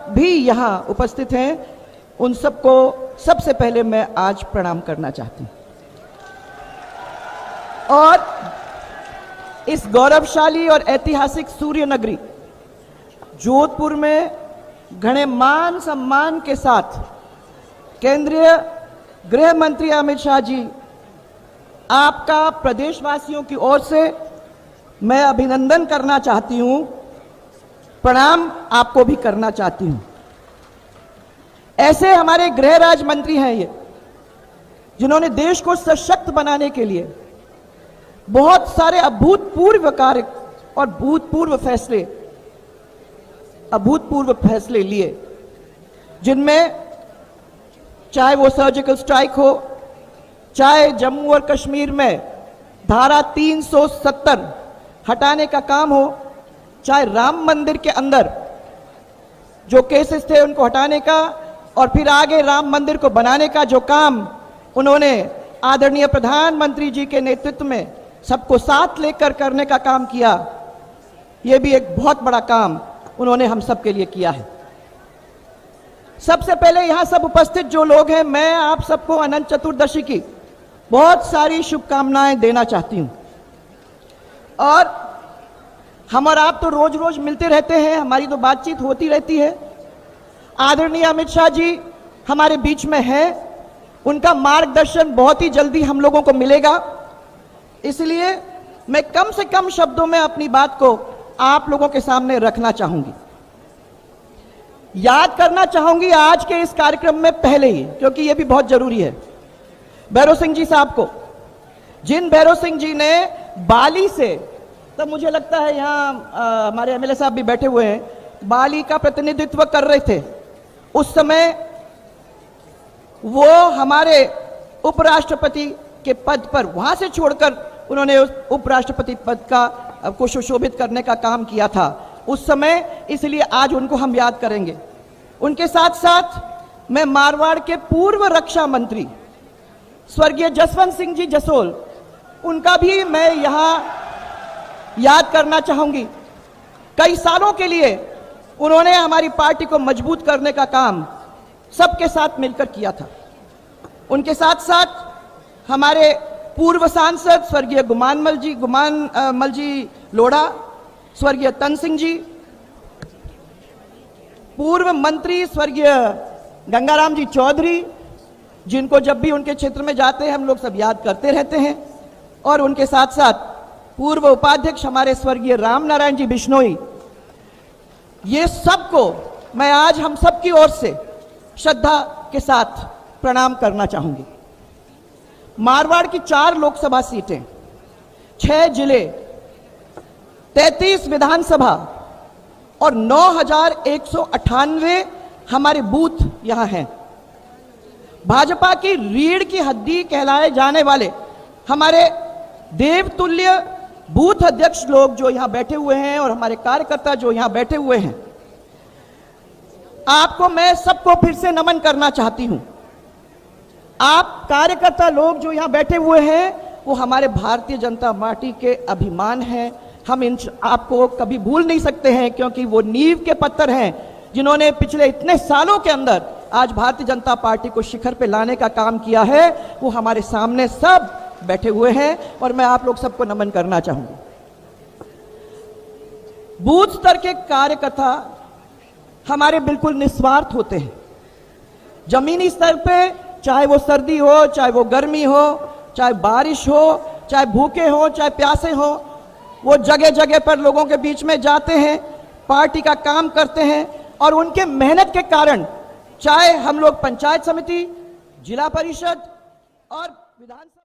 भी यहाँ उपस्थित हैं, उन सबको सबसे पहले मैं आज प्रणाम करना चाहती हूँ। और इस गौरवशाली और ऐतिहासिक सूर्य नगरी जोधपुर में घने मान सम्मान के साथ केंद्रीय गृह मंत्री अमित शाह जी, आपका प्रदेशवासियों की ओर से मैं अभिनंदन करना चाहती हूं, प्रणाम आपको भी करना चाहती हूं। ऐसे हमारे गृह राज्य मंत्री हैं ये, जिन्होंने देश को सशक्त बनाने के लिए बहुत सारे अभूतपूर्व कार्य और अभूतपूर्व फैसले लिए, जिनमें चाहे वो सर्जिकल स्ट्राइक हो, चाहे जम्मू और कश्मीर में धारा 370 हटाने का काम हो, चाहे राम मंदिर के अंदर जो केसेस थे उनको हटाने का, और फिर आगे राम मंदिर को बनाने का जो काम उन्होंने आदरणीय प्रधानमंत्री जी के नेतृत्व में सबको साथ लेकर करने का काम किया। यह भी एक बहुत बड़ा काम उन्होंने हम सब के लिए किया है। सबसे पहले यहां सब उपस्थित जो लोग हैं, मैं आप सबको अनंत चतुर्दशी की बहुत सारी शुभकामनाएं देना चाहती हूं। और हम और आप तो रोज रोज मिलते रहते हैं, हमारी तो बातचीत होती रहती है। आदरणीय अमित शाह जी हमारे बीच में हैं, उनका मार्गदर्शन बहुत ही जल्दी हम लोगों को मिलेगा। इसलिए मैं कम से कम शब्दों में अपनी बात को आप लोगों के सामने रखना चाहूंगी। याद करना चाहूंगी आज के इस कार्यक्रम में पहले ही, क्योंकि यह भी बहुत जरूरी है, भैरव सिंह जी साहब को, जिन भैरव सिंह जी ने बाली से, तब मुझे लगता है यहां हमारे एमएलए साहब भी बैठे हुए हैं, बाली का प्रतिनिधित्व कर रहे थे। उस समय वो हमारे उपराष्ट्रपति के पद पर वहां से छोड़कर उन्होंने उस उपराष्ट्रपति पद को सुशोभित करने का काम किया था उस समय, इसलिए आज उनको हम याद करेंगे। उनके साथ साथ मैं मारवाड़ के पूर्व रक्षा मंत्री स्वर्गीय जसवंत सिंह जी जसोल, उनका भी मैं यहां याद करना चाहूंगी। कई सालों के लिए उन्होंने हमारी पार्टी को मजबूत करने का काम सबके साथ मिलकर किया था। उनके साथ साथ हमारे पूर्व सांसद स्वर्गीय गुमान मल जी लोढ़ा, स्वर्गीय तन सिंह जी, पूर्व मंत्री स्वर्गीय गंगाराम जी चौधरी, जिनको जब भी उनके क्षेत्र में जाते हैं हम लोग सब याद करते रहते हैं, और उनके साथ साथ पूर्व उपाध्यक्ष हमारे स्वर्गीय राम नारायण जी बिश्नोई। ये सबको मैं आज हम सब की ओर से श्रद्धा के साथ प्रणाम करना चाहूंगी। मारवाड़ की 4 लोकसभा सीटें, 6 जिले, 33 विधानसभा और 9,198 हमारे बूथ यहां हैं। भाजपा की रीढ़ की हड्डी कहलाए जाने वाले हमारे देवतुल्य बूथ अध्यक्ष लोग जो यहां बैठे हुए हैं और हमारे कार्यकर्ता जो यहां बैठे हुए हैं, आपको मैं सबको फिर से नमन करना चाहती हूं। आप कार्यकर्ता लोग जो यहां बैठे हुए हैं वो हमारे भारतीय जनता पार्टी के अभिमान हैं। हम इन आपको कभी भूल नहीं सकते हैं, क्योंकि वो नींव के पत्थर हैं जिन्होंने पिछले इतने सालों के अंदर आज भारतीय जनता पार्टी को शिखर पे लाने का काम किया है। वो हमारे सामने सब बैठे हुए हैं और मैं आप लोग सबको नमन करना चाहूंगा। बूथ स्तर के कार्यकर्ता हमारे बिल्कुल निस्वार्थ होते हैं। जमीनी स्तर पे चाहे वो सर्दी हो, चाहे वो गर्मी हो, चाहे बारिश हो, चाहे भूखे हो, चाहे प्यासे हो, वो जगह जगह पर लोगों के बीच में जाते हैं, पार्टी का काम करते हैं। और उनके मेहनत के कारण चाहे हम लोग पंचायत समिति, जिला परिषद और विधानसभा